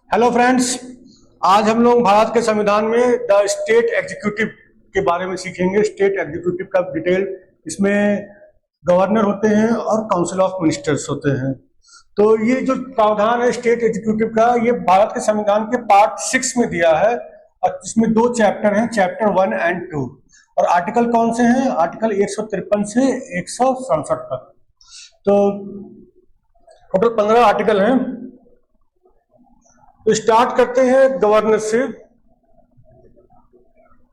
Hello friends. आज हम लोग भारत के संविधान में द स्टेट एग्जीक्यूटिव के बारे में सीखेंगे। स्टेट एग्जीक्यूटिव का डिटेल, इसमें गवर्नर होते हैं और काउंसिल ऑफ मिनिस्टर्स होते हैं। तो ये जो प्रावधान है स्टेट एग्जीक्यूटिव का, ये भारत के संविधान के पार्ट 6 में दिया है और इसमें दो चैप्टर हैं, चैप्टर 1 एंड 2। और आर्टिकल कौन से हैं? आर्टिकल 153 से 167 तक। तो टोटल 15 आर्टिकल हैं। तो स्टार्ट करते हैं गवर्नर से।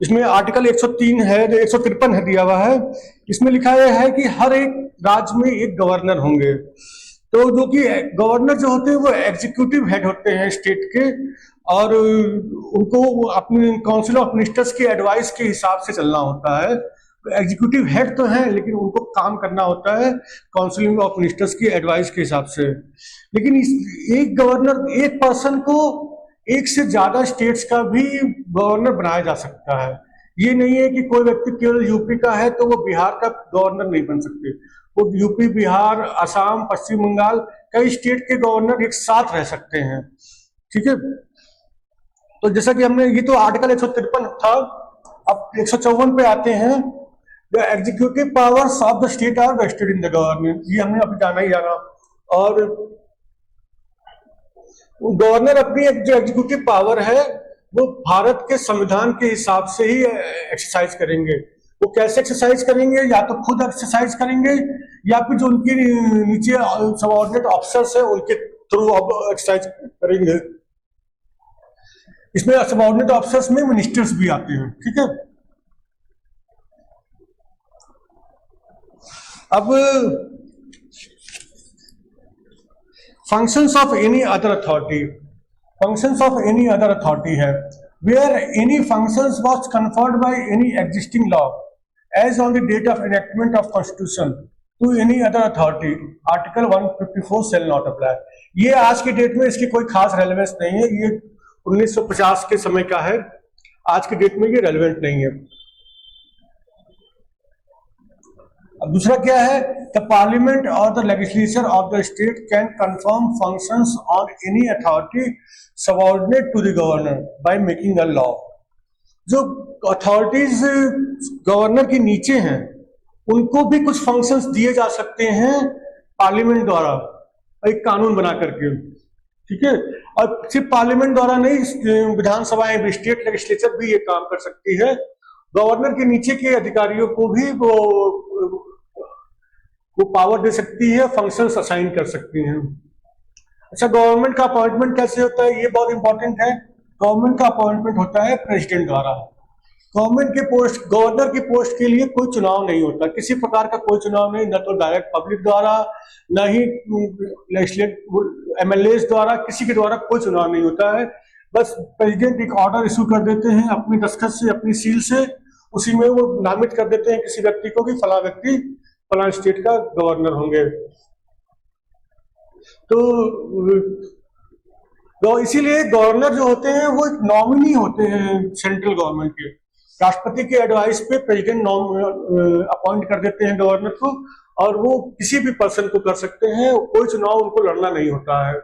इसमें आर्टिकल 103 है, 153 है दिया हुआ है। इसमें लिखा यह है कि हर एक राज्य में एक गवर्नर होंगे। तो जो कि गवर्नर जो होते हैं वो एग्जीक्यूटिव हेड होते हैं स्टेट के, और उनको अपने काउंसिल ऑफ मिनिस्टर्स की एडवाइस के हिसाब से चलना होता है। एग्जीक्यूटिव हेड तो है लेकिन उनको काम करना होता है काउंसिल ऑफ मिनिस्टर्स की एडवाइस के हिसाब से। लेकिन एक गवर्नर, एक पर्सन को एक से ज्यादा स्टेट्स का भी गवर्नर बनाया जा सकता है। ये नहीं है कि कोई व्यक्ति केवल यूपी का है तो वो बिहार का गवर्नर नहीं बन सकते। वो यूपी, बिहार, असम, पश्चिम बंगाल, कई स्टेट के गवर्नर एक साथ रह सकते हैं। ठीक है। तो जैसा कि हमने, ये तो आर्टिकल 153 था। अब 154 पे आते हैं। The executive powers of the state are vested in the government. ये हमने अभी जाना ही जाना। और गवर्नर अपनी जो एग्जीक्यूटिव पावर है वो भारत के संविधान के हिसाब से ही एक्सरसाइज करेंगे। वो कैसे एक्सरसाइज करेंगे? या तो खुद एक्सरसाइज करेंगे या फिर जो उनके नीचे सबऑर्डिनेट ऑफिसर्स है उनके थ्रू एक्सरसाइज करेंगे। इसमें सबऑर्डिनेट ऑफिसर्स में मिनिस्टर्स भी आते हैं। ठीक है। अब functions of any other authority, functions of any other authority है where any functions was conferred by any existing law as on the date of enactment of constitution to any other authority, article 154 shall not apply। ये आज के date में इसकी कोई खास relevance नहीं है। ये 1950 के समय का है। आज के डेट में ये रेलेवेंट नहीं है। अब दूसरा क्या है? द पार्लियामेंट और the legislature of the state can confirm functions on any authority subordinate to the governor by making a law. जो अथॉरिटीज गवर्नर के नीचे हैं उनको भी कुछ फंक्शंस दिए जा सकते हैं पार्लियामेंट द्वारा एक कानून बना करके। ठीक है। और सिर्फ पार्लियामेंट द्वारा नहीं, विधानसभाएं भी, स्टेट लेजिस्लेचर भी ये काम कर सकती है। गवर्नर के नीचे के अधिकारियों को भी वो पावर दे सकती है, फंक्शंस असाइन कर सकती हैं। अच्छा, गवर्नमेंट का अपॉइंटमेंट कैसे होता है? ये बहुत इंपॉर्टेंट है। गवर्नमेंट का अपॉइंटमेंट होता है प्रेसिडेंट द्वारा। गवर्नमेंट के पोस्ट, गवर्नर की पोस्ट के लिए कोई चुनाव नहीं होता, किसी प्रकार का कोई चुनाव नहीं, न तो डायरेक्ट पब्लिक द्वारा, न ही एमएलए द्वारा, किसी के द्वारा कोई चुनाव नहीं होता है। बस प्रेसिडेंट एक ऑर्डर इशू कर देते हैं अपनी दस्तखत से, अपनी सील से, उसी में वो नामित कर देते हैं किसी व्यक्ति को कि फला व्यक्ति फला स्टेट का गवर्नर होंगे। तो इसीलिए गवर्नर जो होते हैं वो एक नॉमिनी होते हैं सेंट्रल गवर्नमेंट के। राष्ट्रपति के एडवाइस पे प्रेसिडेंट अपॉइंट कर देते हैं गवर्नर को, और वो किसी भी पर्सन को कर सकते हैं, कोई चुनाव उनको लड़ना नहीं होता है।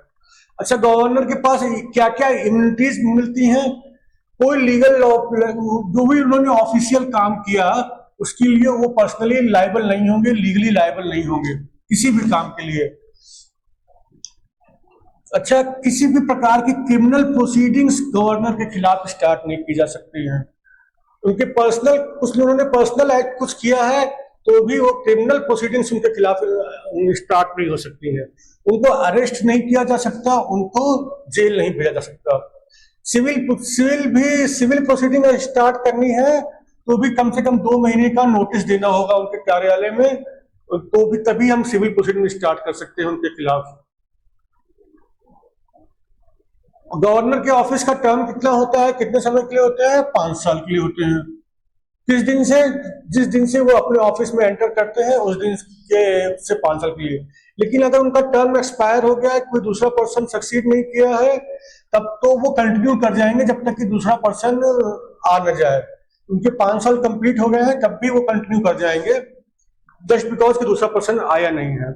अच्छा, गवर्नर के पास क्या क्या इम्यूनिटीज मिलती हैं? कोई लीगल, जो भी उन्होंने ऑफिशियल काम किया उसके लिए वो पर्सनली लायबल नहीं होंगे, लीगली लायबल नहीं होंगे किसी भी काम के लिए। अच्छा, किसी भी प्रकार की क्रिमिनल प्रोसीडिंग्स गवर्नर के खिलाफ स्टार्ट नहीं की जा सकती हैं। उनके पर्सनल, कुछ उन्होंने पर्सनल एक्ट कुछ किया है तो भी वो क्रिमिनल प्रोसीडिंग्स उनके खिलाफ स्टार्ट नहीं हो सकती है। उनको अरेस्ट नहीं किया जा सकता, उनको जेल नहीं भेजा जा सकता। सिविल प्रोसीडिंग स्टार्ट करनी है तो भी कम से कम 2 महीने का नोटिस देना होगा उनके कार्यालय में, तो भी तभी हम सिविल प्रोसीडिंग स्टार्ट कर सकते हैं उनके खिलाफ। गवर्नर के ऑफिस का टर्म कितना होता है, कितने समय के लिए होता है? 5 साल के लिए होते हैं। जिस दिन से वो अपने ऑफिस में एंटर करते हैं उस दिन से 5 साल के लिए। लेकिन अगर उनका टर्म एक्सपायर हो गया है, कोई दूसरा पर्सन सक्सीड नहीं किया है, तब तो वो कंटिन्यू कर जाएंगे जब तक कि दूसरा पर्सन आ न जाए। उनके 5 साल कंप्लीट हो गए हैं तब भी वो कंटिन्यू कर जाएंगे, जस्ट बिकॉज कि दूसरा पर्सन आया नहीं है।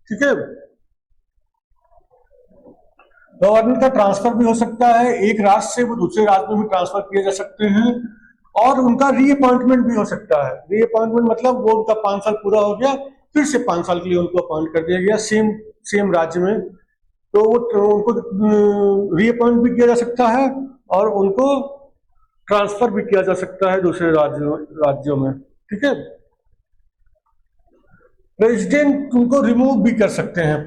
ठीक है। गवर्नर का ट्रांसफर भी हो सकता है, एक राज्य से वो दूसरे राज्य में भी ट्रांसफर किए जा सकते हैं, और उनका रीअपॉइंटमेंट भी हो सकता है। रीअपॉइंटमेंट मतलब वो उनका 5 साल पूरा हो गया, फिर से 5 साल के लिए उनको अपॉइंट कर दिया गया सेम राज्य में, तो वो उनको रीअपॉइंट भी किया जा सकता है और उनको ट्रांसफर भी किया जा सकता है दूसरे राज्यों में। ठीक है। प्रेसिडेंट उनको रिमूव भी कर सकते हैं,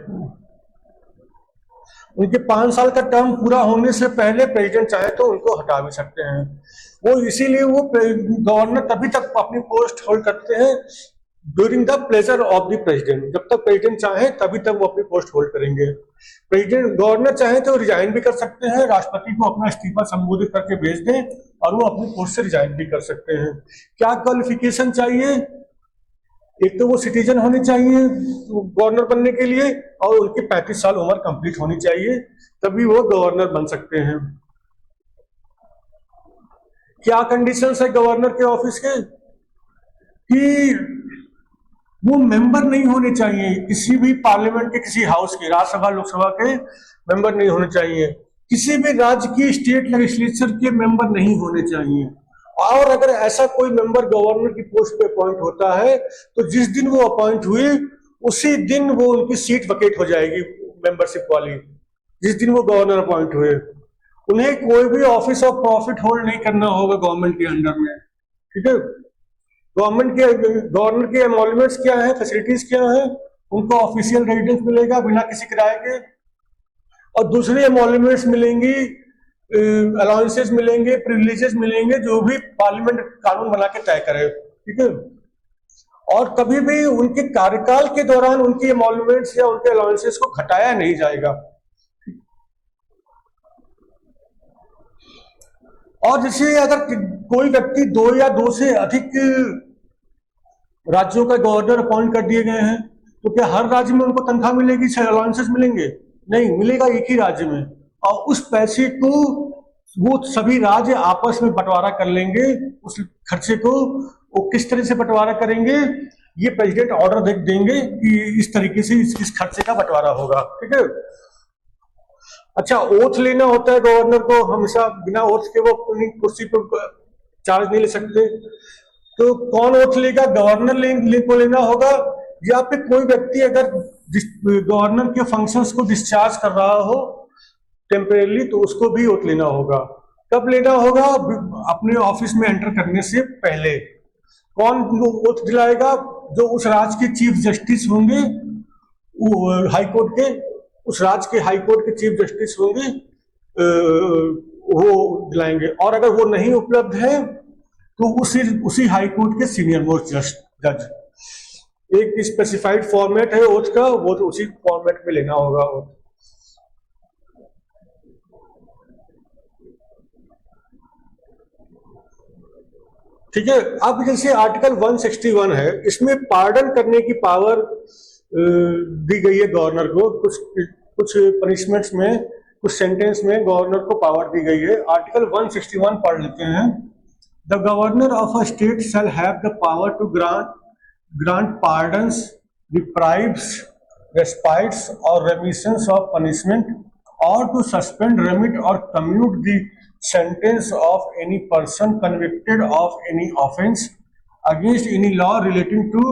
उनके 5 साल का टर्म पूरा होने से पहले प्रेसिडेंट चाहे तो उनको हटा भी सकते हैं। वो इसीलिए वो गवर्नर तभी तक अपनी पोस्ट होल्ड करते हैं during the pleasure of the president, जब तक प्रेसिडेंट चाहे तभी तक वो अपनी पोस्ट होल्ड करेंगे। प्रेसिडेंट गवर्नर चाहे तो रिजाइन भी कर सकते हैं, राष्ट्रपति को अपना इस्तीफा संबोधित करके भेज दें और वो अपनी पोस्ट से रिजाइन भी कर सकते हैं। क्या क्वालिफिकेशन चाहिए? एक तो वो सिटीजन होने चाहिए गवर्नर बनने के लिए, और उनकी 35 साल उम्र कंप्लीट होनी चाहिए, तभी वो गवर्नर बन सकते हैं। क्या कंडीशंस है गवर्नर के ऑफिस के? कि वो मेंबर नहीं होने चाहिए किसी भी पार्लियामेंट के, किसी हाउस के, राज्यसभा लोकसभा के मेंबर नहीं होने चाहिए, किसी भी राज्य की स्टेट लेजिस्लेचर के मेंबर नहीं होने चाहिए। और अगर ऐसा कोई मेंबर गवर्नर की पोस्ट पे अपॉइंट होता है तो जिस दिन वो अपॉइंट हुए उसी दिन वो उनकी सीट वकेट हो जाएगी मेंबरशिप वाली, जिस दिन वो गवर्नर अपॉइंट हुए। उन्हें कोई भी ऑफिस ऑफ प्रॉफिट होल्ड नहीं करना होगा गवर्नमेंट के अंडर में। ठीक है। गवर्नर के एमोल्यूमेंट्स क्या है, फैसिलिटीज क्या है? उनको ऑफिशियल रेजिडेंस मिलेगा बिना किसी किराए के, और दूसरे एमोल्यूमेंट्स मिलेंगी, अलाउंसेस मिलेंगे, प्रिविलेजेस मिलेंगे, जो भी पार्लियामेंट कानून बना के तय करे। ठीक है। और कभी भी उनके कार्यकाल के दौरान उनकी एमोल्यूमेंट्स या उनके अलाउंसेस को घटाया नहीं जाएगा। और जैसे अगर कोई व्यक्ति 2 या 2 से अधिक राज्यों का गवर्नर अपॉइंट कर दिए गए हैं तो क्या हर राज्य में उनको तनख्वाह मिलेगी, अलाउंसेस मिलेंगे? नहीं मिलेगा, एक ही राज्य में, और उस पैसे को वो सभी राज्य आपस में बंटवारा कर लेंगे। उस खर्चे को वो किस तरह से बंटवारा करेंगे, ये प्रेसिडेंट ऑर्डर देंगे कि इस तरीके से इस खर्चे का बंटवारा होगा। ठीक है। अच्छा, ओथ लेना होता है गवर्नर को हमेशा, बिना ओथ के वो अपनी कुर्सी पर चार्ज नहीं ले सकते। तो कौन ओथ लेगा? गवर्नर को लेना होगा, या फिर कोई व्यक्ति अगर गवर्नर के फंक्शंस को डिस्चार्ज कर रहा हो टेम्परेली तो उसको भी ओथ लेना होगा। कब लेना होगा? अपने ऑफिस में एंटर करने से पहले। कौन ओथ दिलाएगा? जो उस राज्य के चीफ जस्टिस होंगे, हाई कोर्ट के, उस राज्य के हाई कोर्ट के चीफ जस्टिस होंगे, वो दिलाएंगे। और अगर वो नहीं उपलब्ध है तो उसी हाई कोर्ट के सीनियर मोस्ट जज। एक स्पेसिफाइड फॉर्मेट है ओथ का, वो तो उसी फॉर्मेट में लेना होगा ओथ। ठीक है। अब जैसे आर्टिकल 161 है, इसमें पार्डन करने की पावर दी गई है गवर्नर को। कुछ पनिशमेंट्स में, कुछ सेंटेंस में गवर्नर को पावर दी गई है। आर्टिकल 161 पढ़ लेते हैं। The governor of a state shall have the power to grant pardons, reprieves, respites और रेमिशंस ऑफ पनिशमेंट, और टू सस्पेंड, रेमिट और commute the sentence of any person convicted of any offense against any law relating to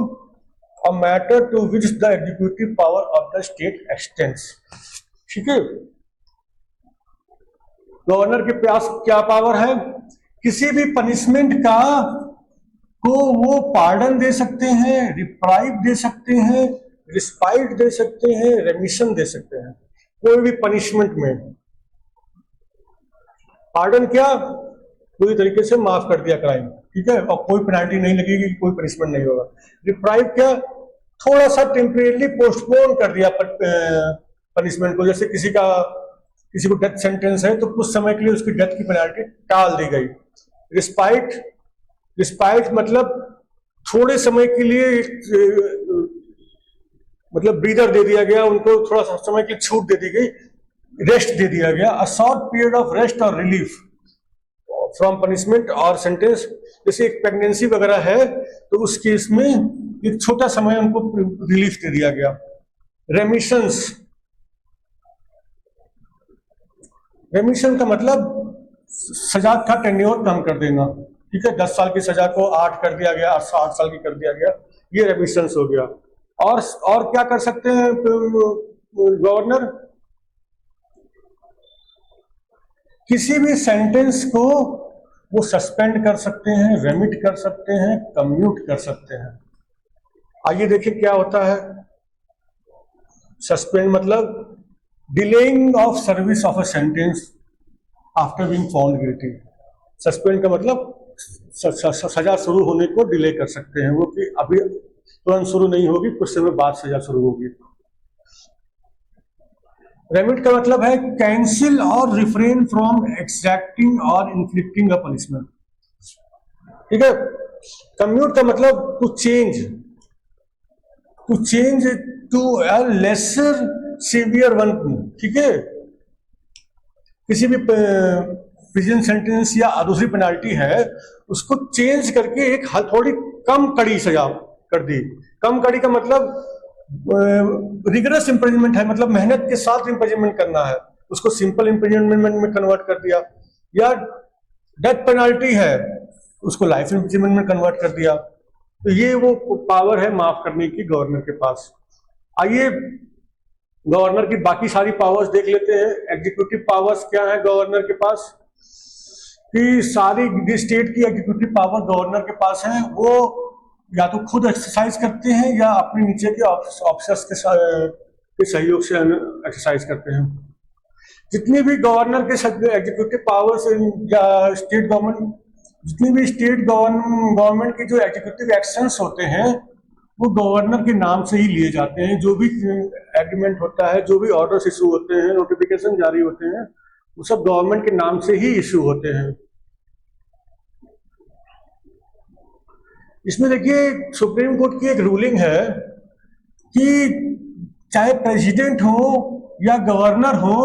a matter to which the executive power of the state extends। ठीक है। Governor के पास क्या power है? किसी भी punishment का को वो पार्डन दे सकते हैं, रिप्राइव दे सकते हैं, रिस्पाइट दे सकते हैं, रेमिशन दे सकते हैं। कोई भी पनिशमेंट में पार्डन क्या? पूरी तरीके से माफ कर दिया क्राइम। ठीक है। और कोई पेनल्टी नहीं लगेगी, कोई पनिशमेंट नहीं होगा। रिप्राइव क्या? थोड़ा सा टेम्परेरी पोस्टपोन कर दिया पनिशमेंट को। जैसे किसी को डेथ सेंटेंस है तो कुछ समय के लिए उसकी डेथ की पेनल्टी टाल दी गई। रिस्पाइट मतलब थोड़े समय के लिए मतलब ब्रीदर दे दिया गया, उनको थोड़ा सा समय की छूट दे दी गई, रेस्ट दे दिया गया। A short period of rest और रिलीफ फ्रॉम पनिशमेंट और सेंटेंस। जैसे एक प्रेगनेंसी वगैरह है तो उस केस में एक छोटा समय उनको रिलीफ दे दिया गया। रेमिशंस रेमिशन का मतलब सजा का टेन्योर कम कर देना, ठीक है, 10 साल की सजा को 8 कर दिया गया, 8 साल की कर दिया गया, ये रेमिशन हो गया। और क्या कर सकते हैं गवर्नर? किसी भी सेंटेंस को वो सस्पेंड कर सकते हैं, रेमिट कर सकते हैं, कम्यूट कर सकते हैं। आइए देखिए क्या होता है। सस्पेंड मतलब delaying of service of a sentence after being found guilty. Suspend का मतलब सजा शुरू होने को डिले कर सकते हैं, वो कि अभी तुरंत शुरू नहीं होगी, कुछ समय बाद सजा शुरू होगी। रेमिट का मतलब है कैंसिल और रिफ्रेन फ्रॉम एक्सैक्टिंग और इन्फ्लिक्टिंग अ पनिशमेंट, ठीक है। कम्यूट का मतलब to change to a lesser severe one, ठीक है। किसी भी प्रिजन सेंटेंस या दूसरी पेनाल्टी है, उसको चेंज करके एक थोड़ी कम कड़ी सजा कर दी। कम कड़ी का मतलब रिगरस इम्प्रिजनमेंट है, मतलब मेहनत के साथ इम्प्रिजनमेंट करना है, उसको सिंपल इम्प्रिजनमेंट में कन्वर्ट कर दिया। या डेथ पेनाल्टी है, उसको लाइफ इम्प्रिजनमेंट में कन्वर्ट कर दिया। तो ये वो पावर है माफ करने की गवर्नर के पास। आइए गवर्नर की बाकी सारी पावर्स देख लेते हैं। एग्जीक्यूटिव पावर्स क्या है गवर्नर के पास? कि सारी स्टेट की एग्जीक्यूटिव पावर गवर्नर के पास है, वो या तो खुद एक्सरसाइज करते हैं या अपने नीचे के ऑफिसर्स के सहयोग से एक्सरसाइज करते हैं। जितनी भी गवर्नर के एग्जीक्यूटिव पावर्स या स्टेट गवर्नमेंट, जितनी भी स्टेट गवर्नमेंट के जो एग्जीक्यूटिव एक्शंस होते हैं वो गवर्नर के नाम से ही लिए जाते हैं। जो भी एग्रीमेंट होता है, जो भी ऑर्डर्स इशू होते हैं, नोटिफिकेशन जारी होते हैं, वो सब गवर्नमेंट के नाम से ही इशू होते हैं। इसमें देखिए सुप्रीम कोर्ट की एक रूलिंग है कि चाहे प्रेसिडेंट हो या गवर्नर हो,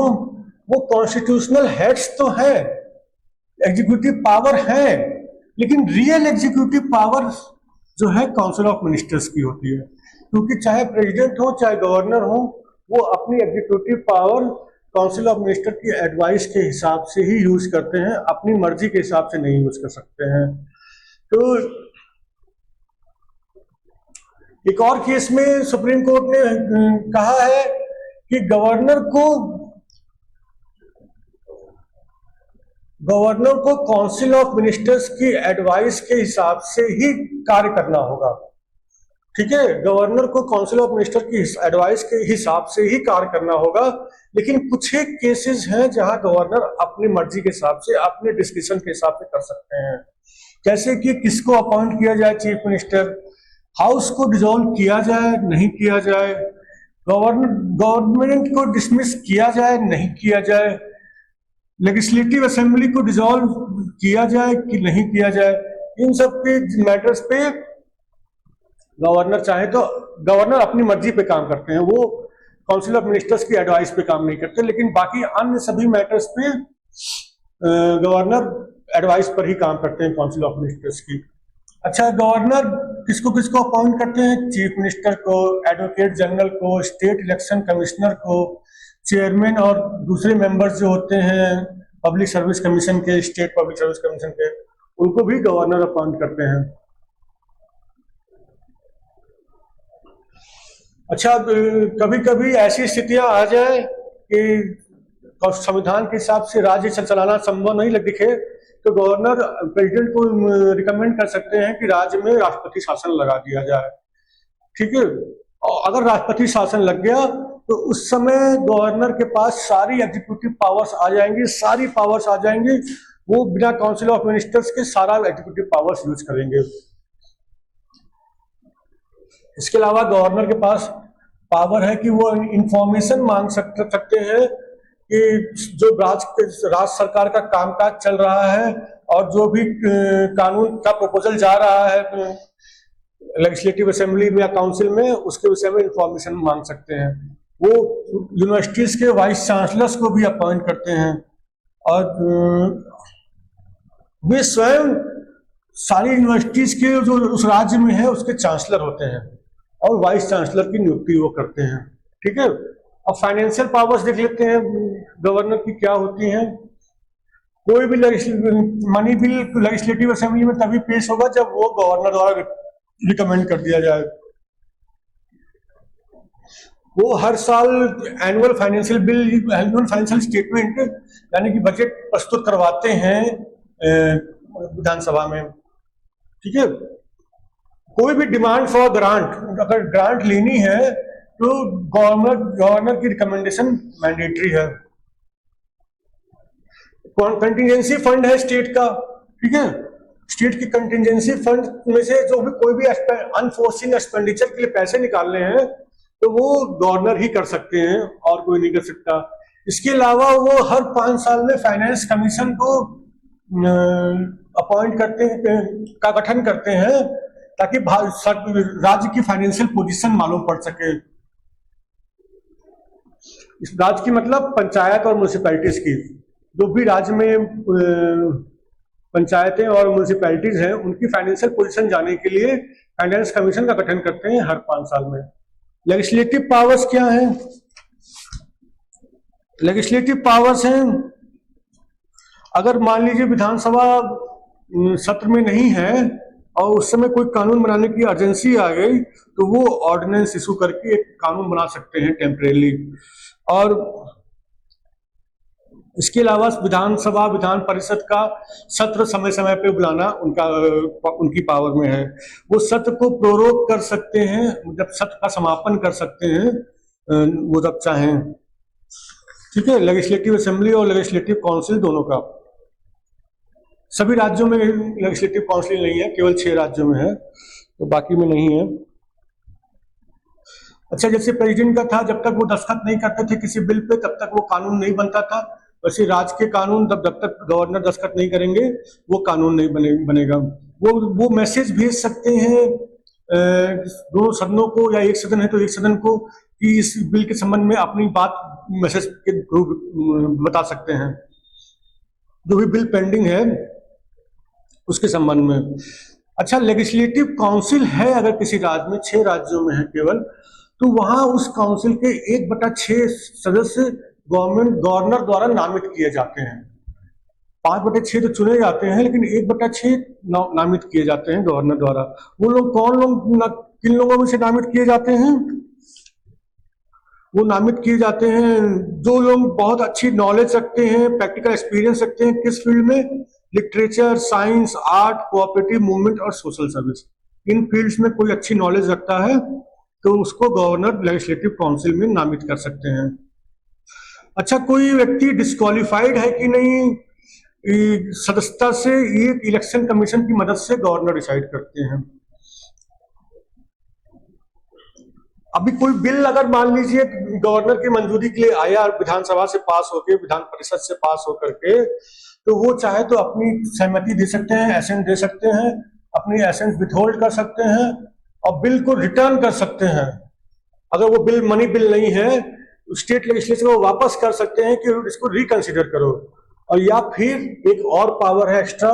वो कॉन्स्टिट्यूशनल हेड्स तो है, एग्जीक्यूटिव पावर है, लेकिन रियल एग्जीक्यूटिव पावर जो है काउंसिल ऑफ मिनिस्टर्स की होती है। क्योंकि चाहे प्रेसिडेंट हो चाहे गवर्नर हो, वो अपनी executive power council of minister की एडवाइस के हिसाब से ही यूज करते हैं, अपनी मर्जी के हिसाब से नहीं यूज कर सकते हैं। तो एक और केस में सुप्रीम कोर्ट ने कहा है कि गवर्नर को काउंसिल ऑफ मिनिस्टर्स की एडवाइस के हिसाब से ही कार्य करना होगा, ठीक है। गवर्नर को काउंसिल ऑफ मिनिस्टर की एडवाइस के हिसाब से ही कार्य करना होगा, लेकिन कुछ एक केसेस हैं जहां गवर्नर अपनी मर्जी के हिसाब से, अपने डिस्क्रिप्शन के हिसाब से कर सकते हैं। जैसे कि किसको अपॉइंट किया जाए चीफ मिनिस्टर, हाउस को डिसॉल्व किया जाए नहीं किया जाए, गवर्नमेंट को डिसमिस किया जाए नहीं किया जाए, लेजिस्लेटिव असेंबली को डिसॉल्व किया जाए कि नहीं किया जाए, इन सब के मैटर्स पे गवर्नर चाहे तो, गवर्नर अपनी मर्जी पे काम करते हैं, वो काउंसिल ऑफ मिनिस्टर्स की एडवाइस पे काम नहीं करते। लेकिन बाकी अन्य सभी मैटर्स पे गवर्नर एडवाइस पर ही काम करते हैं काउंसिल ऑफ मिनिस्टर्स की। अच्छा, गवर्नर किसको किसको अपॉइंट करते हैं? चीफ मिनिस्टर को, एडवोकेट जनरल को, स्टेट इलेक्शन कमिश्नर को, चेयरमैन और दूसरे मेंबर्स जो होते हैं पब्लिक सर्विस कमीशन के, स्टेट पब्लिक सर्विस कमीशन के, उनको भी गवर्नर अपॉइंट करते हैं। अच्छा, कभी कभी ऐसी स्थितियां आ जाए कि संविधान के हिसाब से राज्य चलाना संभव नहीं दिखे, तो गवर्नर प्रेसिडेंट को रिकमेंड कर सकते हैं कि राज्य में राष्ट्रपति शासन लगा दिया जाए, ठीक है। और अगर राष्ट्रपति शासन लग गया तो उस समय गवर्नर के पास सारी एग्जीक्यूटिव पावर्स आ जाएंगी, सारी पावर्स आ जाएंगी, वो बिना काउंसिल ऑफ मिनिस्टर्स के सारा एग्जीक्यूटिव पावर्स यूज करेंगे। इसके अलावा गवर्नर के पास पावर है कि वो इंफॉर्मेशन मांग सकते हैं कि जो राज्य सरकार का कामकाज चल रहा है और जो भी कानून का प्रपोजल जा रहा है लेजिस्लेटिव असेंबली में या काउंसिल में, उसके विषय में इंफॉर्मेशन मांग सकते हैं। वो यूनिवर्सिटीज के वाइस चांसलर्स को भी अपॉइंट करते हैं और वे स्वयं सारी यूनिवर्सिटीज के जो उस राज्य में है उसके चांसलर होते हैं और वाइस चांसलर की नियुक्ति वो करते हैं, ठीक है। अब फाइनेंशियल पावर्स देख लेते हैं गवर्नर की क्या होती हैं। कोई भी मनी बिल लेजिस्लेटिव असेंबली में तभी पेश होगा जब वो गवर्नर द्वारा रिकमेंड कर दिया जाए। वो हर साल annual financial bill, annual financial statement यानी कि बजट प्रस्तुत करवाते हैं विधानसभा में। ठीक है, कोई भी डिमांड फॉर ग्रांट, अगर ग्रांट लेनी है तो गवर्नर की रिकमेंडेशन मैंडेटरी है। कंटिजेंसी फंड है स्टेट का, ठीक है, स्टेट की कंटिजेंसी फंड में से जो भी कोई भी अनफोर्सिंग एक्सपेंडिचर के लिए पैसे निकालने हैं तो वो गवर्नर ही कर सकते हैं और कोई नहीं कर सकता। इसके अलावा वो हर 5 साल में फाइनेंस कमीशन को अपॉइंट करते हैं, का गठन करते हैं, ताकि राज्य की फाइनेंशियल पोजीशन मालूम पड़ सके। इस राज्य की मतलब पंचायत और म्यूनिसिपैलिटीज की, जो भी राज्य में पंचायतें और म्यूनिसिपैलिटीज हैं उनकी फाइनेंशियल पोजीशन जाने के लिए फाइनेंस कमीशन का गठन करते हैं हर 5 साल में। लेजिस्लेटिव पावर्स क्या हैं? लेजिस्लेटिव पावर्स हैं, अगर मान लीजिए विधानसभा सत्र में नहीं है और उस समय कोई कानून बनाने की अर्जेंसी आ गई तो वो ऑर्डिनेंस इशू करके एक कानून बना सकते हैं टेम्परेरी। और इसके अलावा विधानसभा विधान परिषद का सत्र समय समय पे बुलाना उनकी पावर में है। वो सत्र को प्रोरोग कर सकते हैं, जब सत्र का समापन कर सकते हैं वो जब चाहें। ठीक है, लेजिस्लेटिव असेंबली और लेजिस्लेटिव काउंसिल दोनों का। सभी राज्यों में लेजिस्लेटिव काउंसिल नहीं है, केवल 6 राज्यों में है, तो बाकी में नहीं है। अच्छा, जैसे प्रेसिडेंट का था, जब तक वो दस्तखत नहीं करते थे किसी बिल पे तब तक वो कानून नहीं बनता था, वैसे राज्य के कानून जब तक गवर्नर दस्तखत नहीं करेंगे वो कानून नहीं बनेगा। वो मैसेज भेज सकते हैं दोनों सदनों को, या एक सदन है तो एक सदन को, कि इस बिल के संबंध में अपनी बात मैसेज के थ्रू बता सकते हैं, जो भी बिल पेंडिंग है उसके संबंध में। अच्छा, लेजिस्लेटिव काउंसिल है अगर किसी राज्य में, 6 राज्यों में है केवल, तो वहां उस काउंसिल के 1/6 सदस्य गवर्नर द्वारा नामित किए जाते हैं। 5/6 तो चुने जाते हैं, लेकिन 1/6 नामित किए जाते हैं गवर्नर द्वारा। वो लोग कौन लोग, किन लोगों में से नामित किए जाते हैं? वो नामित किए जाते हैं जो लोग बहुत अच्छी नॉलेज रखते हैं, प्रैक्टिकल एक्सपीरियंस रखते हैं। किस फील्ड में? Literature, science, art, cooperative movement और सोशल सर्विस। इन फील्ड्स में कोई अच्छी नॉलेज रखता है तो उसको गवर्नर लेजिस्लेटिव काउंसिल में नामित कर सकते हैं। अच्छा, कोई व्यक्ति डिस्क्वालिफाइड है कि नहीं सदस्यता से, ये इलेक्शन कमीशन की मदद से गवर्नर डिसाइड करते हैं। अभी कोई बिल अगर मान लीजिए गवर्नर की मंजूरी के लिए आया विधानसभा से पास होके, विधान परिषद से पास होकर के, तो वो चाहे तो अपनी सहमति दे सकते हैं, एसेंट दे सकते हैं, अपनी एसेंट विथहोल्ड कर सकते हैं और बिल को रिटर्न कर सकते हैं। अगर वो बिल मनी बिल नहीं है, स्टेट लेजिस्लेचर को वापस कर सकते हैं कि इसको रिकंसिडर करो। और या फिर एक और पावर है एक्स्ट्रा,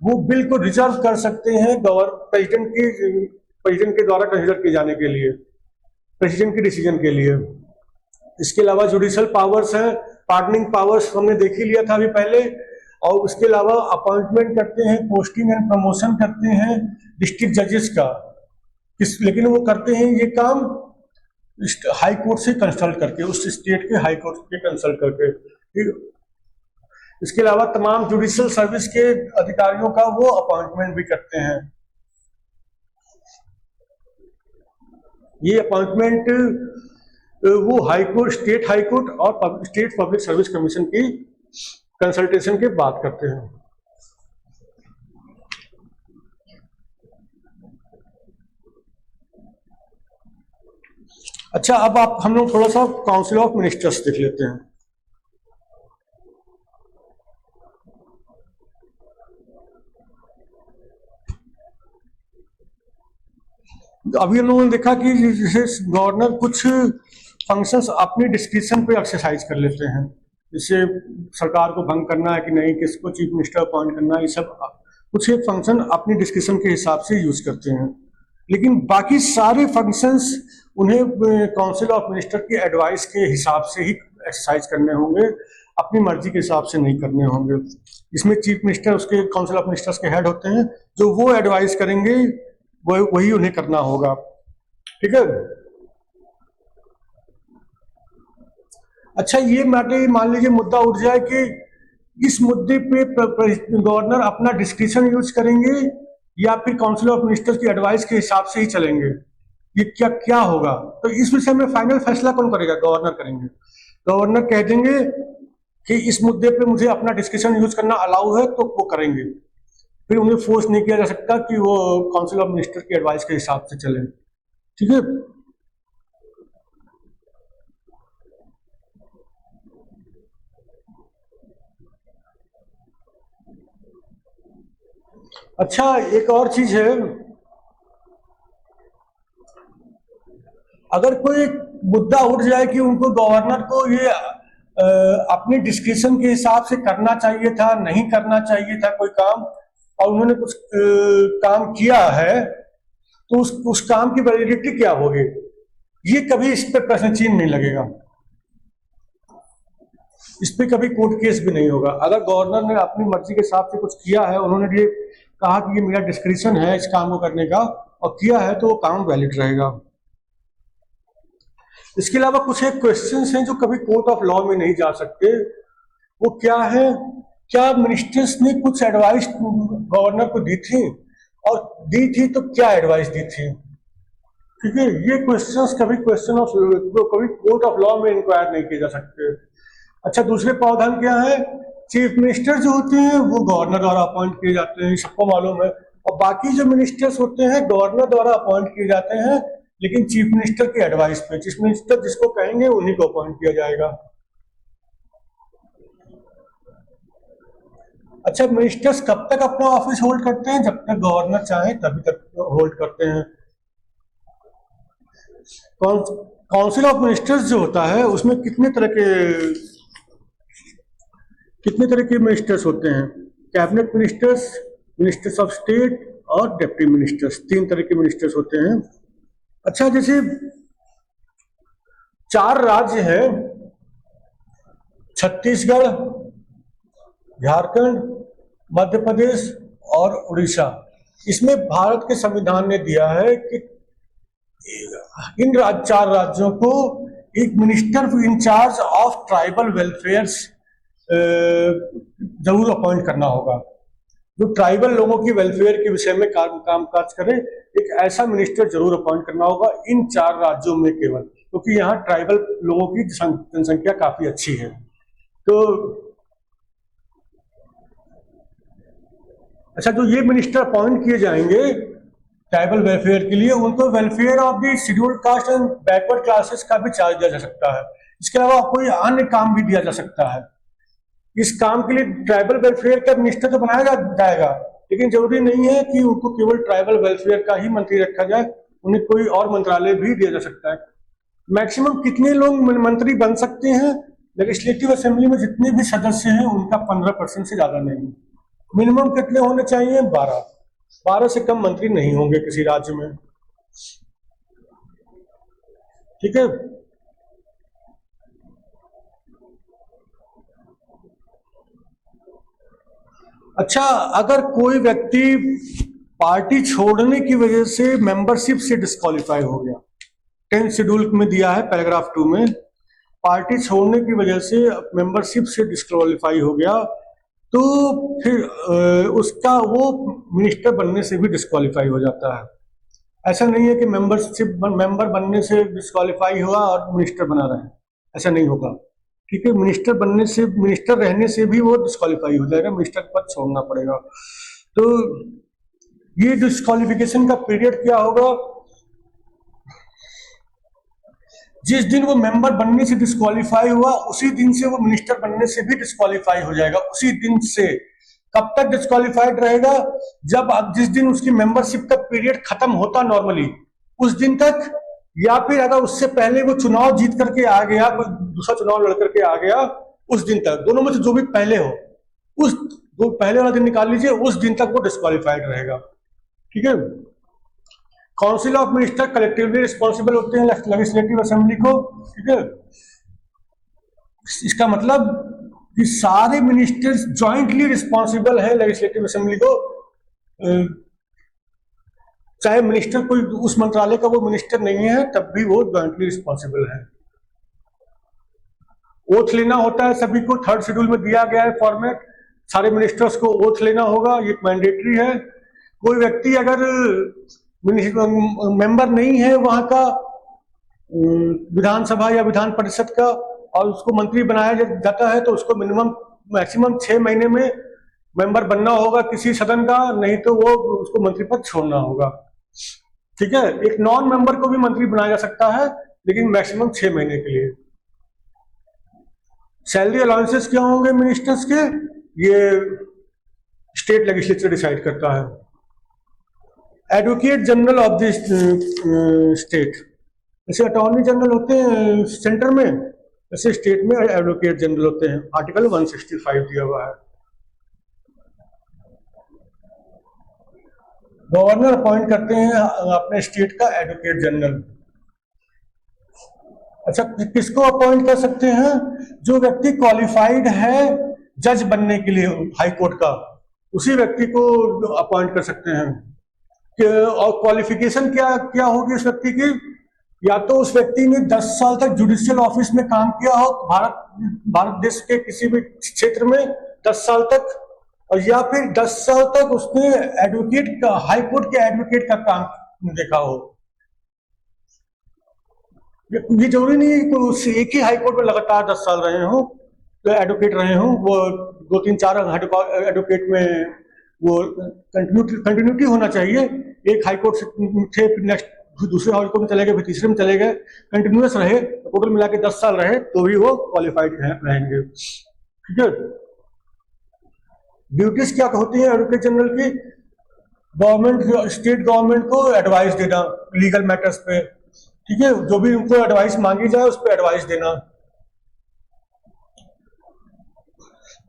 वो बिल को रिजर्व कर सकते हैं प्रेसिडेंट के द्वारा कंसिडर किए जाने के लिए, प्रेसिडेंट की डिसीजन के लिए। इसके अलावा जुडिशियल पावर्स हैं, पार्डनिंग पावर्स हमने देख ही लिया था अभी पहले। और उसके अलावा अपॉइंटमेंट करते हैं, पोस्टिंग एंड प्रमोशन करते हैं डिस्ट्रिक्ट जजेस का। लेकिन वो करते हैं ये काम हाई कोर्ट से कंसल्ट करके, उस स्टेट के हाई कोर्ट के कंसल्ट करके। इसके अलावा तमाम जुडिशियल सर्विस के अधिकारियों का वो अपॉइंटमेंट भी करते हैं। ये अपॉइंटमेंट वो high court, state high court और स्टेट पब्लिक सर्विस कमीशन की कंसल्टेशन के बाद करते हैं। अच्छा, अब हम लोग थोड़ा सा काउंसिल ऑफ मिनिस्टर्स देख लेते हैं। अभी हम लोगों ने देखा कि जैसे गवर्नर कुछ फंक्शंस अपनी डिस्क्रिप्शन पे एक्सरसाइज कर लेते हैं, जैसे सरकार को भंग करना है कि नहीं, किसको चीफ मिनिस्टर अपॉइंट करना है, ये सब कुछ एक फंक्शन अपनी डिस्क्रिप्शन के हिसाब से यूज करते हैं। लेकिन बाकी सारे फंक्शंस उन्हें काउंसिल ऑफ मिनिस्टर की एडवाइस के हिसाब से ही एक्सरसाइज करने होंगे, अपनी मर्जी के हिसाब से नहीं करने होंगे। इसमें चीफ मिनिस्टर उसके काउंसिल ऑफ मिनिस्टर्स के हेड होते हैं, जो वो एडवाइस करेंगे वही उन्हें करना होगा। ठीक है। अच्छा, ये मान लीजिए मुद्दा उठ जाए कि इस मुद्दे पे गवर्नर अपना डिस्क्रिप्शन यूज करेंगे या फिर काउंसिल ऑफ मिनिस्टर्स की एडवाइस के हिसाब से ही चलेंगे, ये क्या क्या होगा? तो इस विषय में फाइनल फैसला कौन करेगा? गवर्नर करेंगे। गवर्नर कह देंगे कि इस मुद्दे पे मुझे अपना डिस्क्रिप्शन यूज करना अलाउ है, तो वो करेंगे। फिर उन्हें फोर्स नहीं किया जा सकता कि वो काउंसिल ऑफ मिनिस्टर की एडवाइस के हिसाब से चले। ठीक है। अच्छा, एक और चीज है, अगर कोई मुद्दा उठ जाए कि उनको गवर्नर को ये अपने डिस्क्रिप्शन के हिसाब से करना चाहिए था, नहीं करना चाहिए था कोई काम, और उन्होंने कुछ काम किया है, तो उस काम की वैलिडिटी क्या होगी? ये कभी इस पे प्रश्न चिन्ह नहीं लगेगा, इस पे कभी कोर्ट केस भी नहीं होगा। अगर गवर्नर ने अपनी मर्जी के हिसाब से कुछ किया है, उन्होंने ये कहा कि ये मेरा डिस्क्रिप्शन है इस काम को करने का, और किया है, तो वो काम वैलिड रहेगा। इसके अलावा कुछ एक क्वेश्चंस हैं जो कभी कोर्ट ऑफ लॉ में नहीं जा सकते। वो क्या है? क्या मिनिस्टर्स ने कुछ एडवाइस गवर्नर को दी थी, और दी थी तो क्या एडवाइस दी थी? ठीक है, ये क्वेश्चंस कभी कोर्ट ऑफ लॉ में इंक्वायर नहीं किए जा सकते। अच्छा, दूसरे प्रावधान क्या है? चीफ मिनिस्टर जो होते हैं वो गवर्नर द्वारा अपॉइंट किए जाते हैं, सबको मालूम है, और बाकी जो मिनिस्टर्स होते हैं गवर्नर द्वारा अपॉइंट किए जाते हैं, लेकिन चीफ मिनिस्टर की एडवाइस पे। चीफ मिनिस्टर जिसको कहेंगे उन्हीं को अपॉइंट किया जाएगा। अच्छा, मिनिस्टर्स कब तक अपना ऑफिस होल्ड करते हैं? जब तक गवर्नर चाहे तभी तक होल्ड करते हैं। काउंसिल ऑफ मिनिस्टर्स जो होता है उसमें कितने तरह के मिनिस्टर्स होते हैं? Cabinet ministers, ministers of state और डिप्टी मिनिस्टर्स, 3 तरह के मिनिस्टर्स होते हैं। अच्छा, जैसे 4 राज्य हैं, छत्तीसगढ़, झारखंड, मध्य प्रदेश और उड़ीसा। इसमें भारत के संविधान ने दिया है कि इन 4 राज्यों को एक minister in charge of tribal welfare जरूर अपॉइंट करना होगा, जो ट्राइबल लोगों की वेलफेयर के विषय में कामकाज करे। एक ऐसा मिनिस्टर जरूर अपॉइंट करना होगा इन 4 राज्यों में केवल, क्योंकि यहाँ ट्राइबल लोगों की जनसंख्या काफी अच्छी है। तो अच्छा, जो ये मिनिस्टर अपॉइंट किए जाएंगे ट्राइबल वेलफेयर के लिए, उनको welfare of the scheduled caste and backward classes का भी चार्ज दिया जा सकता है। इसके अलावा कोई अन्य काम भी दिया जा सकता है। इस काम के लिए ट्राइबल वेलफेयर का मिनिस्टर तो बनाया जाएगा, लेकिन जरूरी नहीं है कि उनको केवल ट्राइबल वेलफेयर का ही मंत्री रखा जाए, उन्हें कोई और मंत्रालय भी दिया जा सकता है। मैक्सिमम कितने लोग मंत्री बन सकते हैं? लेजिस्लेटिव असेंबली में जितने भी सदस्य हैं उनका 15% से ज्यादा नहीं। मिनिमम कितने होने चाहिए? 12 से कम मंत्री नहीं होंगे किसी राज्य में। ठीक है। अच्छा, अगर कोई व्यक्ति पार्टी छोड़ने की वजह से मेंबरशिप से डिस्क्वालीफाई हो गया, 10th शेड्यूल में दिया है पैराग्राफ 2 में, पार्टी छोड़ने की वजह से मेंबरशिप से डिस्क्वालीफाई हो गया, तो फिर उसका वो मिनिस्टर बनने से भी डिस्क्वालीफाई हो जाता है। ऐसा नहीं है कि मेंबर बनने से डिस्क्वालीफाई हुआ और मिनिस्टर बना रहे, ऐसा नहीं होगा। ठीक है, मिनिस्टर रहने से भी वो डिस्क्वालीफाई हो जाएगा, मिनिस्टर पद छोड़ना पड़ेगा। तो ये डिस्क्वालिफिकेशन का पीरियड क्या होगा? जिस दिन वो मेंबर बनने से डिस्क्वालीफाई हुआ उसी दिन से वो मिनिस्टर बनने से भी डिस्क्वालीफाई हो जाएगा, उसी दिन से। कब तक डिस्क्वालीफाइड रहेगा? जिस दिन उसकी मेंबरशिप का पीरियड खत्म होता नॉर्मली, उस दिन तक, या फिर अगर उससे पहले वो चुनाव जीत करके आ गया, कोई दूसरा चुनाव लड़ करके आ गया, उस दिन तक, दोनों में से जो भी पहले हो, उस पहले वाला दिन निकाल लीजिए, उस दिन तक वो डिस्क्वालीफाइड रहेगा। ठीक है। Council of minister collectively responsible होते हैं लेजिस्लेटिव असेंबली को, ठीक है। इसका मतलब कि सारे मिनिस्टर्स जॉइंटली रिस्पॉन्सिबल है लेजिस्लेटिव असेंबली को, चाहे मिनिस्टर कोई उस मंत्रालय का वो मिनिस्टर नहीं है तब भी वो जॉइंटली रिस्पॉन्सिबल है। ओथ लेना होता है सभी को, 3rd शेड्यूल में दिया गया है फॉर्मेट, सारे मिनिस्टर्स को ओथ लेना होगा, ये मैंडेटरी है। कोई व्यक्ति अगर मेंबर नहीं है वहां का विधानसभा या विधान परिषद का और उसको मंत्री बनाया जाता है तो उसको मैक्सिमम 6 महीने में मेंबर बनना होगा किसी सदन का, नहीं तो वो उसको मंत्री पद छोड़ना होगा, ठीक है। एक नॉन मेंबर को भी मंत्री बनाया जा सकता है लेकिन मैक्सिमम 6 महीने के लिए। सैलरी अलाउंसेस क्या होंगे मिनिस्टर्स के, ये स्टेट लेजिस्लेचर डिसाइड करता है। Advocate general of the state, जैसे अटॉर्नी जनरल होते हैं सेंटर में, ऐसे स्टेट में एडवोकेट जनरल होते हैं। आर्टिकल 165 दिया हुआ है। गवर्नर अपॉइंट करते हैं अपने स्टेट का एडवोकेट जनरल। अच्छा, किसको अपॉइंट कर सकते हैं? जो व्यक्ति क्वालिफाइड है जज बनने के लिए हाई कोर्ट का, उसी व्यक्ति को अपॉइंट कर सकते हैं। और क्वालिफिकेशन क्या क्या होगी उस व्यक्ति की? या तो उस व्यक्ति ने 10 साल तक जुडिशियल ऑफिस में काम किया हो, भारत देश के किसी भी क्षेत्र में 10 साल तक, और या फिर 10 साल तक उसने एडवोकेट का, हाई कोर्ट के एडवोकेट का काम देखा हो। ये जरूरी नहीं है कि एक ही हाई कोर्ट में लगातार 10 साल रहे हो तो एडवोकेट रहे हो, वो 2-3-4 एडवोकेट में वो कंटिन्यूटी होना चाहिए। एक हाई कोर्ट से नेक्स्ट दूसरे हाई कोर्ट में चले गए, फिर तीसरे में चले गए, कंटिन्यूअस रहे, टोटल मिला के 10 साल रहे तो भी वो क्वालिफाइड रहेंगे, ठीक है। ड्यूटीज क्या होती है एडवोकेट जनरल की? गवर्नमेंट, स्टेट गवर्नमेंट को एडवाइस देना लीगल मैटर्स पे, ठीक है। जो भी उनको एडवाइस मांगी जाए उस पर एडवाइस देना।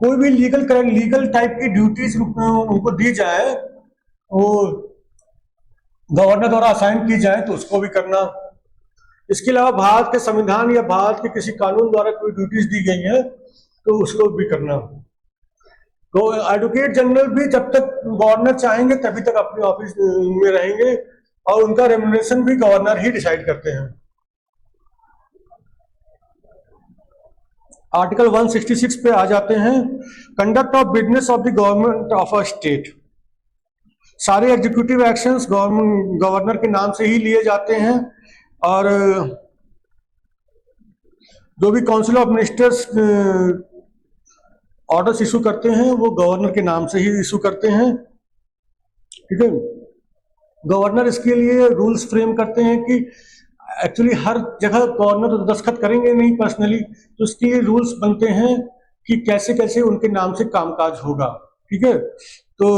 कोई भी लीगल टाइप की ड्यूटीज उनको दी जाए, वो गवर्नर द्वारा असाइन की जाए तो उसको भी करना। इसके अलावा भारत के संविधान या भारत के किसी कानून द्वारा कोई ड्यूटीज दी गई है तो उसको भी करना। तो एडवोकेट जनरल भी जब तक गवर्नर चाहेंगे तभी तक अपने ऑफिस में रहेंगे और उनका रेम्युनरेशन भी गवर्नर ही डिसाइड करते हैं। आर्टिकल 166 पे आ जाते हैं। Conduct of business of the government of a state. सारे एग्जीक्यूटिव एक्शंस गवर्नर के नाम से ही लिए जाते हैं और जो भी council of ministers orders issue करते हैं वो गवर्नर के नाम से ही इशू करते हैं, ठीक है। गवर्नर इसके लिए रूल्स फ्रेम करते हैं कि एक्चुअली हर जगह गवर्नर दस्तखत करेंगे नहीं पर्सनली, तो इसके लिए रूल्स बनते हैं कि कैसे कैसे उनके नाम से कामकाज होगा, ठीक है। तो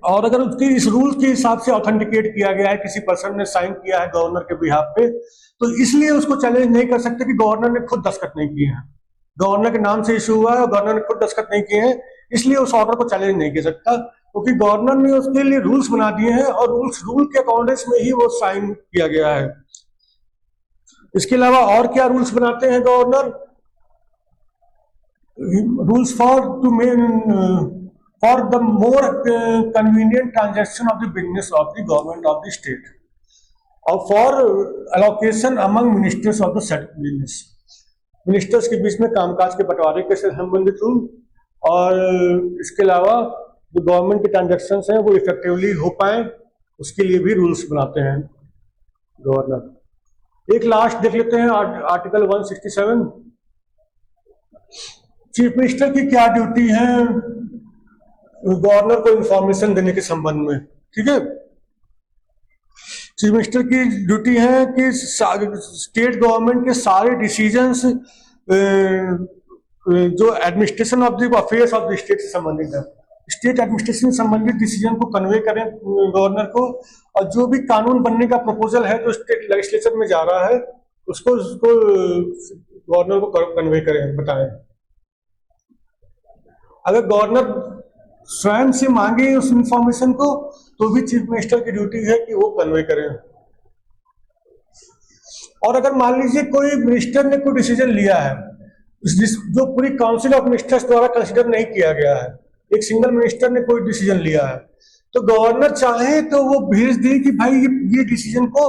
और अगर उसकी इस रूल के हिसाब से ऑथेंटिकेट किया गया है, किसी पर्सन ने साइन किया है गवर्नर के बिहाफ पे, तो इसलिए उसको चैलेंज नहीं कर सकते कि गवर्नर ने खुद दस्तखत नहीं किए हैं। गवर्नर के नाम से इशू हुआ है और गवर्नर ने खुद दस्तखत नहीं किए हैं, इसलिए उस ऑर्डर को चैलेंज नहीं कर सकता, क्योंकि गवर्नर ने उसके लिए रूल्स बना दिए हैं और रूल के अकॉर्डिंग में ही वो साइन किया गया है। इसके अलावा और क्या रूल्स बनाते हैं governor? Rules for the more convenient transaction of the business of the government of the state or for allocation among ministers of the said business। Ministers के बीच में कामकाज के बंटवारे के से संबंधित रूल, और इसके अलावा जो गवर्नमेंट के ट्रांजेक्शन्स हैं वो इफेक्टिवली हो पाए उसके लिए भी रूल्स बनाते हैं गवर्नर। एक लास्ट देख लेते हैं आर्टिकल 167। चीफ मिनिस्टर की क्या ड्यूटी है गवर्नर को इंफॉर्मेशन देने के संबंध में, ठीक है। चीफ मिनिस्टर की ड्यूटी है कि स्टेट गवर्नमेंट के सारे डिसीजंस जो administration of the affairs of the state से संबंधित है, स्टेट एडमिनिस्ट्रेशन से संबंधित डिसीजन को कन्वे करें गवर्नर को, और जो भी कानून बनने का प्रपोजल है जो स्टेट लेजिस्लेचर में जा रहा है उसको गवर्नर को कन्वे करें, बताएं। अगर गवर्नर स्वयं से मांगे उस इंफॉर्मेशन को, तो भी चीफ मिनिस्टर की ड्यूटी है कि वो कन्वे करें। और अगर मान लीजिए कोई मिनिस्टर ने कोई डिसीजन लिया है जो पूरी काउंसिल ऑफ मिनिस्टर्स द्वारा कंसिडर नहीं किया गया है, एक सिंगल मिनिस्टर ने कोई डिसीजन लिया है, तो गवर्नर चाहे तो वो भेज दे कि भाई ये डिसीजन को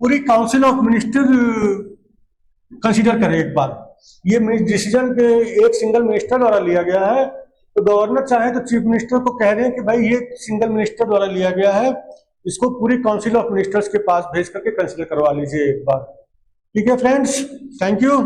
पूरी काउंसिल ऑफ मिनिस्टर कंसिडर करे एक बार। ये डिसीजन के एक सिंगल मिनिस्टर द्वारा लिया गया है, तो गवर्नर चाहे तो चीफ मिनिस्टर को कह दें कि भाई ये सिंगल मिनिस्टर द्वारा लिया गया है, इसको पूरी काउंसिल ऑफ मिनिस्टर्स के पास भेज करके कंसिडर करवा लीजिए एक बार। ठीक है फ्रेंड्स, थैंक यू।